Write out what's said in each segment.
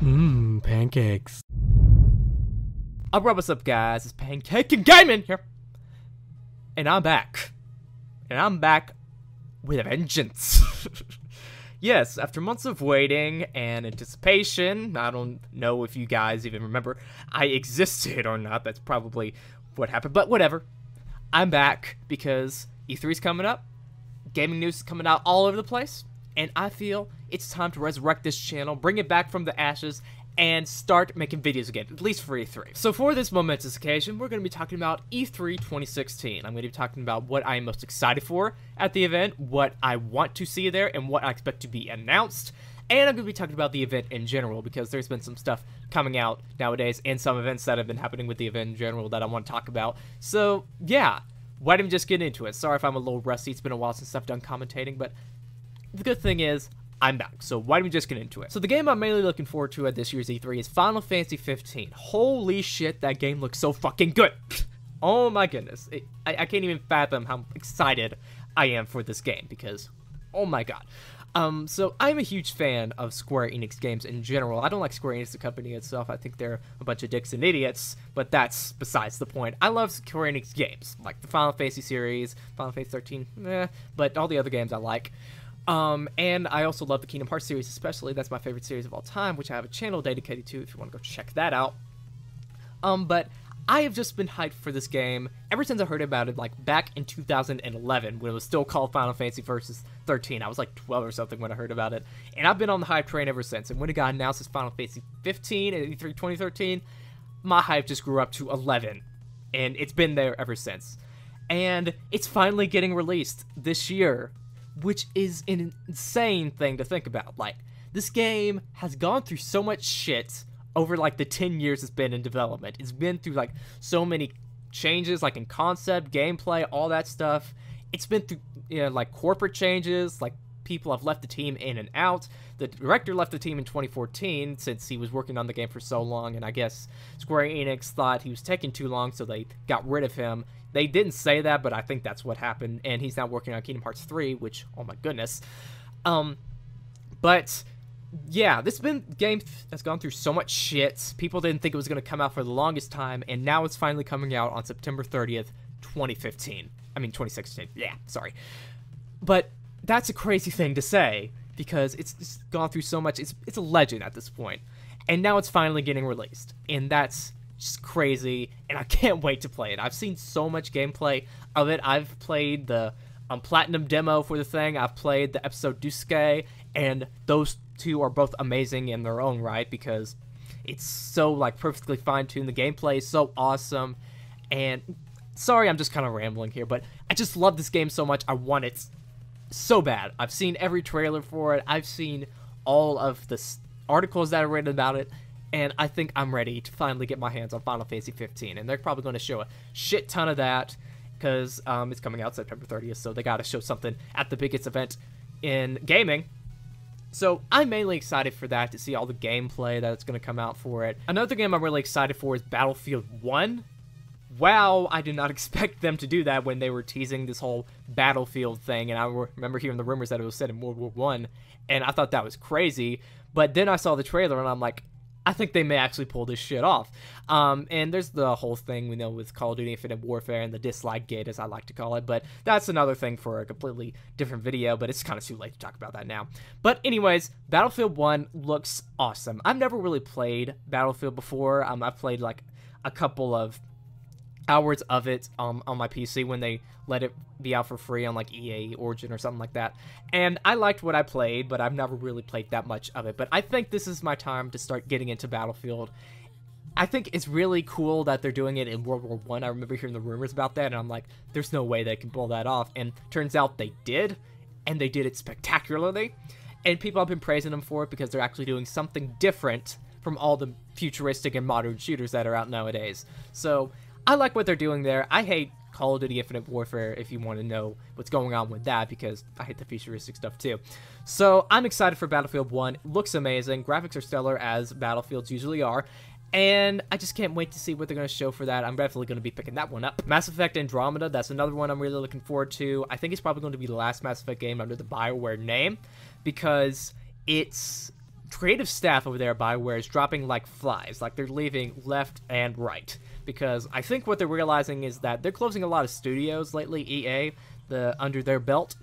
Pancakes. Alright, what's up guys, it's Pancake and Gaming here. And I'm back. And I'm back with a vengeance. Yes, after months of waiting and anticipation, I don't know if you guys even remember I existed or not, that's probably what happened, but whatever. I'm back because E3's coming up, gaming news is coming out all over the place, and I feel it's time to resurrect this channel, bring it back from the ashes, and start making videos again, at least for E3. So for this momentous occasion, we're going to be talking about E3 2016. I'm going to be talking about what I am most excited for at the event, what I want to see there, and what I expect to be announced. And I'm going to be talking about the event in general, because there's been some stuff coming out nowadays, and some events that have been happening with the event in general that I want to talk about. So, yeah, why don't we just get into it? Sorry if I'm a little rusty, it's been a while since I've done commentating, but the good thing is, I'm back, so why don't we just get into it? So the game I'm mainly looking forward to at this year's E3 is Final Fantasy 15. Holy shit, that game looks so fucking good! Oh my goodness, I can't even fathom how excited I am for this game, because, oh my god. So I'm a huge fan of Square Enix games in general. I don't like Square Enix, the company itself. I think they're a bunch of dicks and idiots, but that's besides the point. I love Square Enix games, like the Final Fantasy series, Final Fantasy 13, but all the other games I like. And I also love the Kingdom Hearts series especially. That's my favorite series of all time, which I have a channel dedicated to if you want to go check that out. But I have just been hyped for this game ever since I heard about it, like, back in 2011, when it was still called Final Fantasy Versus 13. I was like 12 or something when I heard about it, and I've been on the hype train ever since. And when it got announced as Final Fantasy 15 at E3 2013, my hype just grew up to 11, and it's been there ever since. And it's finally getting released this year, which is an insane thing to think about. Like, this game has gone through so much shit over, like, the 10 years it's been in development. It's been through, like, so many changes, like, in concept, gameplay, all that stuff. It's been through, you know, like, corporate changes, like, people have left the team in and out. The director left the team in 2014 since he was working on the game for so long, and I guess Square Enix thought he was taking too long, so they got rid of him. They didn't say that, but I think that's what happened, and he's now working on Kingdom Hearts 3, which, oh my goodness. But yeah, this game has gone through so much shit. People didn't think it was going to come out for the longest time, and now it's finally coming out on September 30th, 2015. I mean, 2016. Yeah, sorry. But that's a crazy thing to say, because it's gone through so much. It's a legend at this point, and now it's finally getting released, and that's just crazy, and I can't wait to play it. I've seen so much gameplay of it. I've played the Platinum demo for the thing. I've played the episode Dusuke, and those two are both amazing in their own right, because it's so, like, perfectly fine-tuned. The gameplay is so awesome, and sorry, I'm just kind of rambling here, but I just love this game so much. I want it so bad. I've seen every trailer for it. I've seen all of the articles that are written about it, and I think I'm ready to finally get my hands on Final Fantasy 15. And they're probably going to show a shit ton of that, because it's coming out September 30th, so they got to show something at the biggest event in gaming. So I'm mainly excited for that, to see all the gameplay that's going to come out for it. Another game I'm really excited for is Battlefield 1. Wow, I did not expect them to do that when they were teasing this whole Battlefield thing, and I remember hearing the rumors that it was set in World War I, and I thought that was crazy. But then I saw the trailer, and I'm like, I think they may actually pull this shit off. And there's the whole thing we know with Call of Duty Infinite Warfare and the dislike gate, as I like to call it, but that's another thing for a completely different video, but it's kind of too late to talk about that now. But anyways, Battlefield 1 looks awesome. I've never really played Battlefield before. I've played, like, a couple of hours of it on my PC when they let it be out for free on, like, EA Origin or something like that, and I liked what I played, but I've never really played that much of it. But I think this is my time to start getting into Battlefield. I think it's really cool that they're doing it in World War I. I remember hearing the rumors about that, and I'm like, there's no way they can pull that off, and turns out they did, and they did it spectacularly, and people have been praising them for it because they're actually doing something different from all the futuristic and modern shooters that are out nowadays. So I like what they're doing there. I hate Call of Duty Infinite Warfare, if you want to know what's going on with that, because I hate the futuristic stuff too. So I'm excited for Battlefield 1. It looks amazing. Graphics are stellar, as Battlefields usually are. And I just can't wait to see what they're going to show for that. I'm definitely going to be picking that one up. Mass Effect Andromeda, that's another one I'm really looking forward to. I think it's probably going to be the last Mass Effect game under the BioWare name, because it's creative staff over there at BioWare is dropping like flies. Like, they're leaving left and right. Because I think what they're realizing is that they're closing a lot of studios lately, EA, under their belt.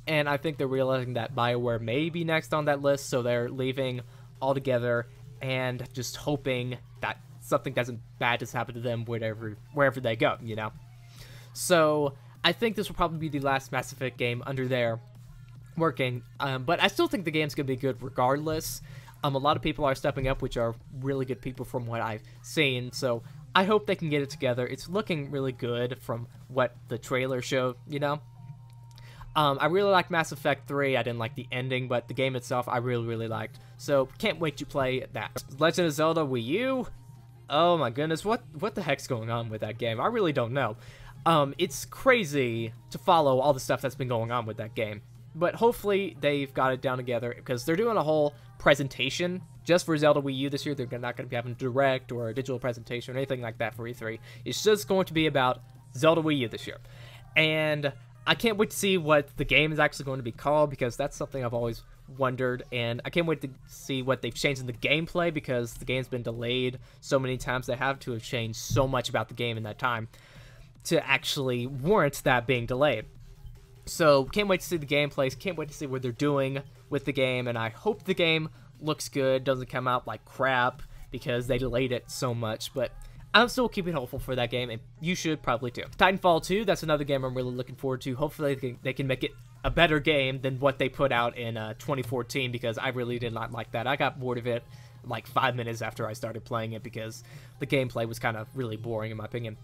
And I think they're realizing that BioWare may be next on that list, so they're leaving altogether and just hoping that something bad doesn't happen to them wherever they go, you know? So I think this will probably be the last Mass Effect game under their working, but I still think the game's going to be good regardless. A lot of people are stepping up, which are really good people from what I've seen, so I hope they can get it together. It's looking really good from what the trailer showed, you know? I really liked Mass Effect 3. I didn't like the ending, but the game itself I really, really liked. So, can't wait to play that. Legend of Zelda Wii U? Oh my goodness, what the heck's going on with that game? I really don't know. It's crazy to follow all the stuff that's been going on with that game. But hopefully they've got it down together, because they're doing a whole presentation just for Zelda Wii U this year. They're not going to be having a direct or a digital presentation or anything like that for E3. It's just going to be about Zelda Wii U this year. And I can't wait to see what the game is actually going to be called, because that's something I've always wondered. And I can't wait to see what they've changed in the gameplay, because the game's been delayed so many times. They have to have changed so much about the game in that time to actually warrant that being delayed. So, can't wait to see the gameplays, can't wait to see what they're doing with the game, and I hope the game looks good, doesn't come out like crap, because they delayed it so much, but I'm still keeping hopeful for that game, and you should probably too. Titanfall 2, that's another game I'm really looking forward to. Hopefully they can make it a better game than what they put out in 2014, because I really did not like that. I got bored of it like 5 minutes after I started playing it, because the gameplay was kind of really boring in my opinion.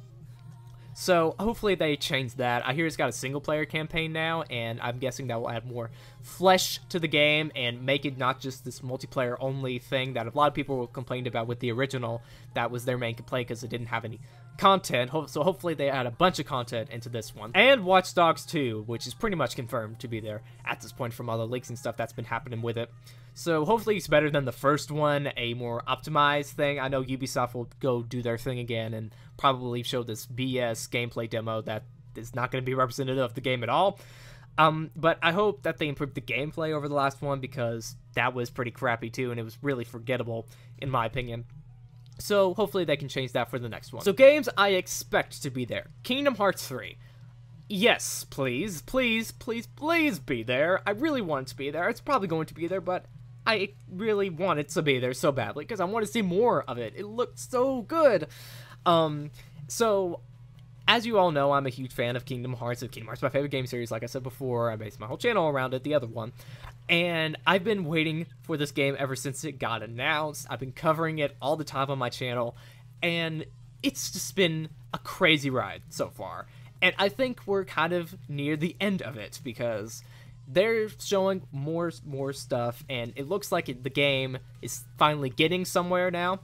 So, hopefully they change that. I hear it's got a single-player campaign now, and I'm guessing that will add more flesh to the game and make it not just this multiplayer-only thing that a lot of people complained about with the original. That was their main complaint, because it didn't have any content. So hopefully they add a bunch of content into this one. And Watch Dogs 2, which is pretty much confirmed to be there at this point from all the leaks and stuff that's been happening with it. So hopefully it's better than the first one, a more optimized thing. I know Ubisoft will go do their thing again and probably show this BS gameplay demo that is not going to be representative of the game at all. But I hope that they improve the gameplay over the last one, because that was pretty crappy too, and it was really forgettable in my opinion. So hopefully they can change that for the next one. So games I expect to be there. Kingdom Hearts 3. Yes, please, please, please, please be there. I really want it to be there. It's probably going to be there, but I really want it to be there so badly, because I want to see more of it. It looked so good. So, as you all know, I'm a huge fan of Kingdom Hearts. Kingdom Hearts is my favorite game series, like I said before. I based my whole channel around it, the other one. And I've been waiting for this game ever since it got announced. I've been covering it all the time on my channel, and it's just been a crazy ride so far. And I think we're kind of near the end of it, because they're showing more stuff, and it looks like the game is finally getting somewhere now.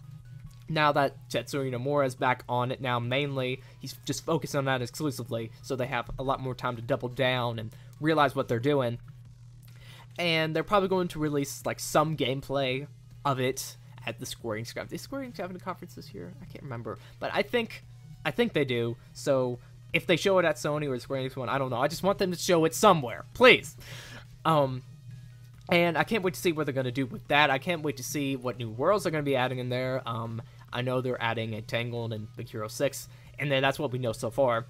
Now that Tetsuya Nomura is back on it now, mainly, he's just focused on that exclusively, so they have a lot more time to double down and realize what they're doing. And they're probably going to release, like, some gameplay of it at the Square Enix conference. Is Square Enix having a conference this year? I can't remember. But I think they do, so if they show it at Sony or Square Enix one, I don't know. I just want them to show it somewhere, please. And I can't wait to see what they're going to do with that. I can't wait to see what new worlds they're going to be adding in there. I know they're adding Entangled and Big Hero 6, and then that's what we know so far.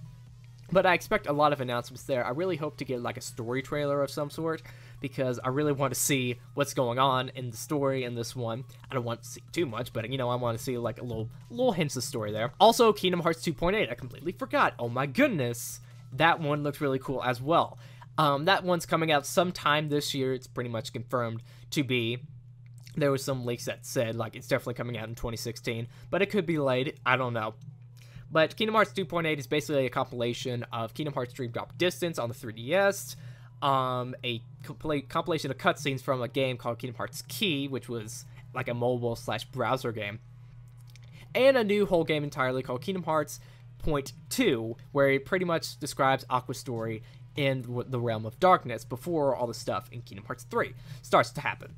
But I expect a lot of announcements there. I really hope to get like a story trailer of some sort, because I really want to see what's going on in the story in this one. I don't want to see too much, but, you know, I want to see like a little hints of story there. Also, Kingdom Hearts 2.8, I completely forgot. Oh my goodness, that one looks really cool as well. That one's coming out sometime this year. It's pretty much confirmed to be. There was some leaks that said, like, it's definitely coming out in 2016, but it could be late. I don't know. But Kingdom Hearts 2.8 is basically a compilation of Kingdom Hearts Dream Drop Distance on the 3DS, a complete compilation of cutscenes from a game called Kingdom Hearts Key, which was like a mobile/browser game, and a new whole game entirely called Kingdom Hearts Point 2, where it pretty much describes Aqua's story in the realm of darkness before all the stuff in Kingdom Hearts 3 starts to happen.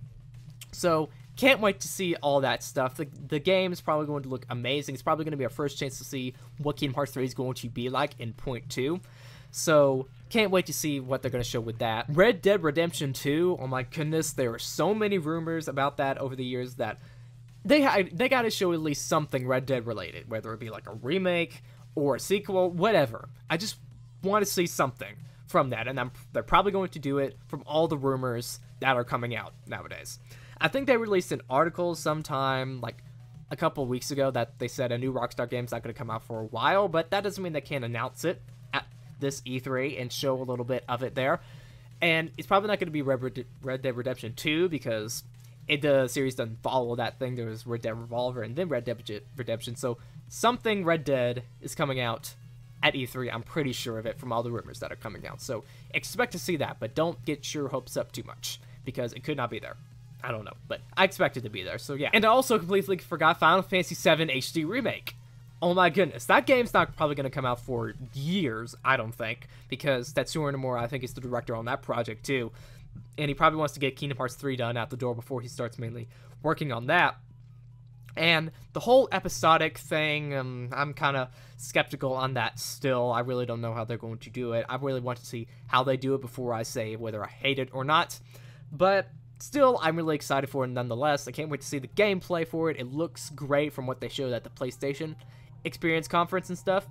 So, can't wait to see all that stuff. The game is probably going to look amazing. It's probably going to be our first chance to see what Kingdom Hearts 3 is going to be like in Point 2. So, can't wait to see what they're going to show with that. Red Dead Redemption 2, oh my goodness, there were so many rumors about that over the years that they got to show at least something Red Dead related, whether it be like a remake or a sequel, whatever. I just want to see something from that, and they're probably going to do it from all the rumors that are coming out nowadays. I think they released an article sometime like a couple weeks ago that they said a new Rockstar game's not going to come out for a while, but that doesn't mean they can't announce it at this E3 and show a little bit of it there. And it's probably not going to be Red Dead Redemption 2 because the series doesn't follow that thing. There was Red Dead Revolver and then Red Dead Redemption, so something Red Dead is coming out at E3. I'm pretty sure of it from all the rumors that are coming out. So expect to see that, but don't get your hopes up too much because it could not be there. I don't know, but I expect it to be there, so yeah. And I also completely forgot Final Fantasy VII HD Remake. Oh my goodness, that game's not probably going to come out for years, I don't think, because Tetsuya Nomura, I think, is the director on that project too, and he probably wants to get Kingdom Hearts 3 done out the door before he starts mainly working on that. And the whole episodic thing, I'm kind of skeptical on that still. I really don't know how they're going to do it. I really want to see how they do it before I say whether I hate it or not, but still, I'm really excited for it nonetheless. I can't wait to see the gameplay for it. It looks great from what they showed at the PlayStation Experience Conference and stuff.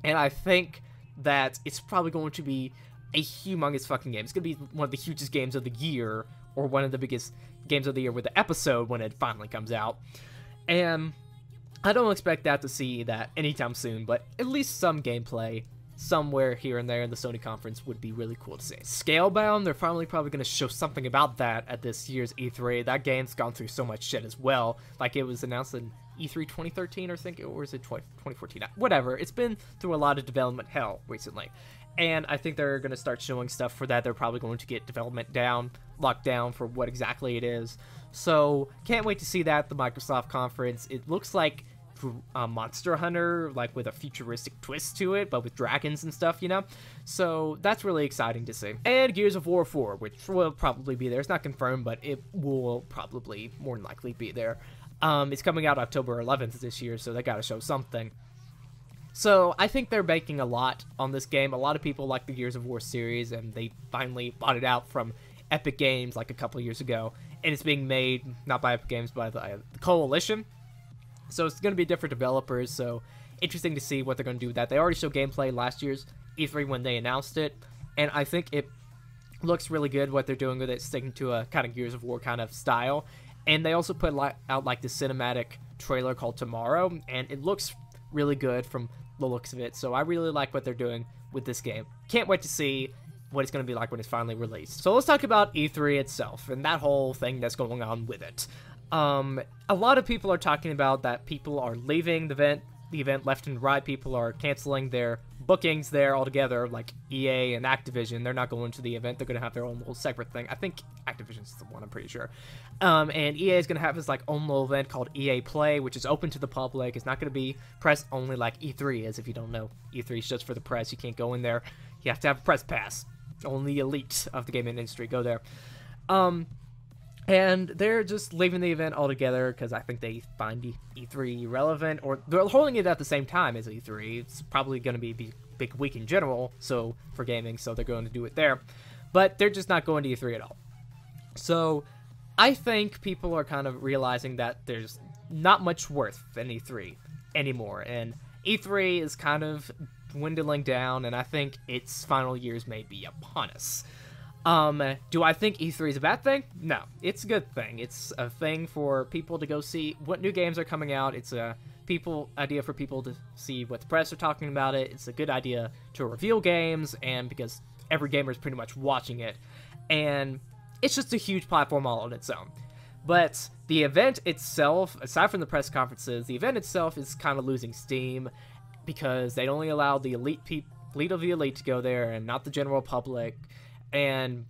And I think that it's probably going to be a humongous fucking game. It's going to be one of the hugest games of the year, or one of the biggest games of the year with the episode when it finally comes out. And I don't expect that to see that anytime soon, but at least some gameplay somewhere here and there in the Sony conference would be really cool to see. Scalebound, they're finally probably going to show something about that at this year's E3. That game's gone through so much shit as well. Like, it was announced in E3 2013, or is it 2014? Whatever. It's been through a lot of development hell recently. And I think they're going to start showing stuff for that. They're probably going to get development locked down for what exactly it is. So, can't wait to see that at the Microsoft conference. It looks like Monster Hunter, like with a futuristic twist to it, but with dragons and stuff, you know? So that's really exciting to see. And Gears of War 4, which will probably be there. It's not confirmed, but it will probably more than likely be there. It's coming out October 11th this year, so they gotta show something. So I think they're banking a lot on this game. A lot of people like the Gears of War series, and they finally bought it out from Epic Games like a couple years ago, and it's being made not by Epic Games, but by the Coalition. So it's going to be different developers, so interesting to see what they're going to do with that. They already showed gameplay last year's E3 when they announced it, and I think it looks really good what they're doing with it, sticking to a kind of Gears of War kind of style. And they also put out like the cinematic trailer called Tomorrow, and it looks really good from the looks of it, so I really like what they're doing with this game. Can't wait to see what it's going to be like when it's finally released. So let's talk about E3 itself, and that whole thing that's going on with it. A lot of people are talking about that people are leaving the event left and right. People are canceling their bookings there altogether, like EA and Activision. They're not going to the event. They're going to have their own little separate thing. I think Activision's the one, I'm pretty sure. And EA is going to have his like own little event called EA Play, which is open to the public. It's not going to be press only like E3 is, if you don't know. E3 is just for the press. You can't go in there. You have to have a press pass. Only elite of the gaming industry go there. And they're just leaving the event altogether because I think they find E3 irrelevant, or they're holding it at the same time as E3. It's probably going to be a big week in general, so for gaming, so they're going to do it there. But they're just not going to E3 at all. So I think people are kind of realizing that there's not much worth in E3 anymore, and E3 is kind of dwindling down, and I think its final years may be upon us. Do I think E3 is a bad thing? No, it's a good thing. It's a thing for people to go see what new games are coming out. It's a idea for people to see what the press are talking about it. It's a good idea to reveal games, and because every gamer is pretty much watching it, and it's just a huge platform all on its own. But the event itself, aside from the press conferences, the event itself is kind of losing steam because they only allow the elite of the elite to go there and not the general public. And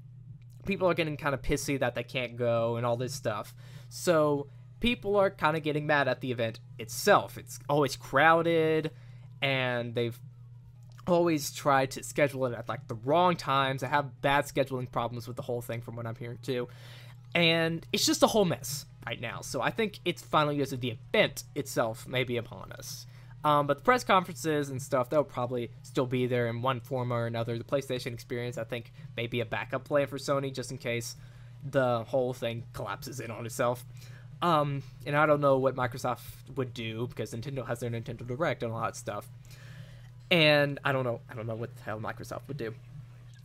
people are getting kind of pissy that they can't go and all this stuff. So people are kind of getting mad at the event itself. It's always crowded, and they've always tried to schedule it at like the wrong times. I have bad scheduling problems with the whole thing from what I'm hearing too. And it's just a whole mess right now. So I think it's final years of the event itself may be upon us. But the press conferences and stuff, they'll probably still be there in one form or another. The PlayStation Experience, I think, may be a backup plan for Sony just in case the whole thing collapses in on itself. And I don't know what Microsoft would do because Nintendo has their Nintendo Direct and a lot of stuff. And I don't know what the hell Microsoft would do.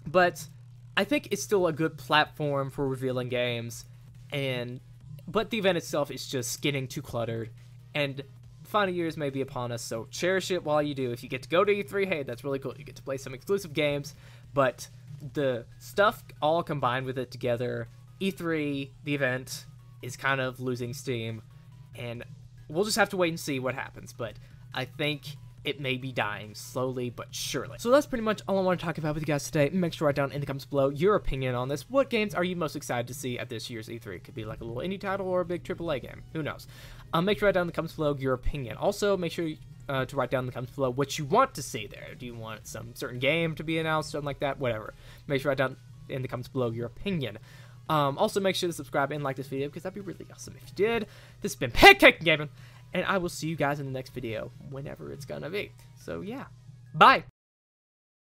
But I think it's still a good platform for revealing games, but the event itself is just getting too cluttered, and final years may be upon us, so cherish it while you do. If you get to go to E3, hey, that's really cool. You get to play some exclusive games, but the stuff all combined with it together, E3, the event, is kind of losing steam, and we'll just have to wait and see what happens, but I think it may be dying slowly but surely. So that's pretty much all I want to talk about with you guys today. Make sure to write down in the comments below your opinion on this. What games are you most excited to see at this year's E3? It could be like a little indie title or a big AAA game. Who knows? Make sure to write down in the comments below your opinion. Also, make sure to write down in the comments below what you want to see there. Do you want some certain game to be announced, something like that? Whatever. Make sure to write down in the comments below your opinion. Also, make sure to subscribe and like this video because that'd be really awesome if you did. This has been Pancake Gaming, and I will see you guys in the next video, whenever it's gonna be. So, yeah. Bye!